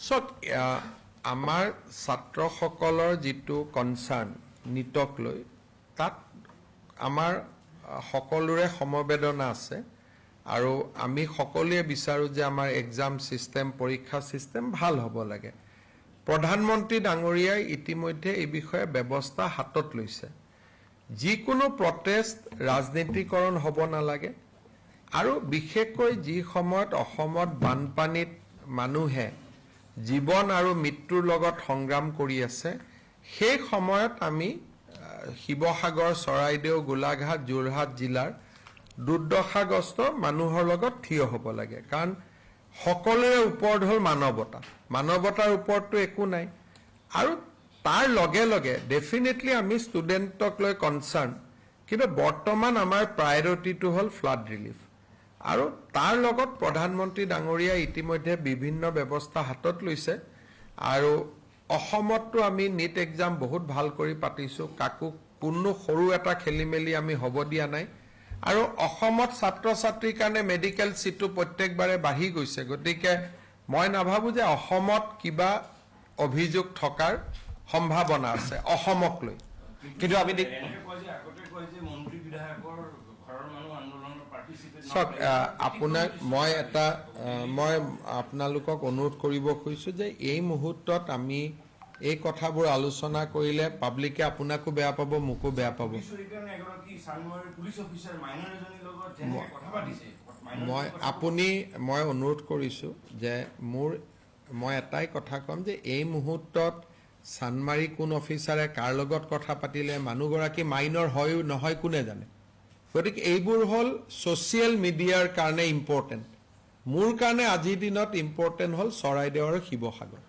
সক আমাৰ ছাত্ৰসকলৰ যিটো কনসাৰ্ন নিটক লৈ তাত আমাৰ সকলোৰে সমবেদনা আছে আৰু আমি সকলোৱে বিচাৰো যে আমাৰ এক্সাম সিস্টেম পৰীক্ষা সিস্টেম ভাল হ'ব লাগে প্ৰধানমন্ত্ৰী ডাঙৰীয়াই ইতিমধ্যে এই বিষয়ে ব্যৱস্থা হাতত লৈছে যিকোনো প্ৰটেষ্ট ৰাজনীতিকৰণ হ'ব নালাগে আৰু বিশেষকৈ যি সময়ত অসমত বানপানীত মানুহে জীৱন আৰু মৃত্যুৰ লগত সংগ্ৰাম কৰি আছে সেই সময়ত আমি শিৱসাগৰ চৰাইদেউ গোলাঘাট যোৰহাট জিলাৰ দুৰ্দশাগ্ৰস্ত মানুহৰ লগত থিয় হ'ব লাগে কাৰণ সকলোৰে ওপৰত হ'ল মানৱতাৰ ওপৰতটো একো নাই আৰু তাৰ লগে লগে ডেফিনেটলি আমি ষ্টুডেণ্টক লৈ কনসাৰ্ন কিন্তু বৰ্তমান আমাৰ প্ৰায়োৰিটিটো হ'ল ফ্লাড ৰিলিফ আৰু তাৰ লগত প্ৰধানমন্ত্ৰী ডাঙৰীয়াই ইতিমধ্যে বিভিন্ন ব্যৱস্থা হাতত লৈছে আৰু অসমতটো আমি নিট এক্সাম বহুত ভাল কৰি পাতিছো কাকো কোনো সৰু এটা খেলিমেলি আমি হ'ব দিয়া নাই আৰু অসমত ছাত্ৰ ছাত্ৰীৰ কাৰণে মেডিকেল সিটটো প্ৰত্যেকবাৰে বাঢ়ি গৈছে গতিকে মই নাভাবো যে অসমত কিবা অভিযোগ থকাৰ সম্ভাৱনা আছে অসমক লৈ কিন্তু আমি আপোনাক মই আপোনালোকক অনুৰোধ কৰিব খুজিছো যে এই মুহূৰ্তত আমি এই কথাবোৰ আলোচনা কৰিলে পাব্লিকে আপোনাকো বেয়া পাব মোকো বেয়া পাব মই অনুৰোধ কৰিছো যে মই এটাই কথা কম যে এই মুহূৰ্তত চানমাৰী কোন অফিচাৰে কাৰ লগত কথা পাতিলে মানুহগৰাকী মাইনৰ হয় নহয় কোনে জানে গতিকে এইবোৰ হ'ল সোশ্যাল মিডিয়াৰ কাৰণে ইম্পৰ্টেন্ট মোৰ কাৰণে আজিৰ দিনত ইম্পৰ্টেন্ট হ'ল চৰাইদেউ আৰু শিৱসাগৰ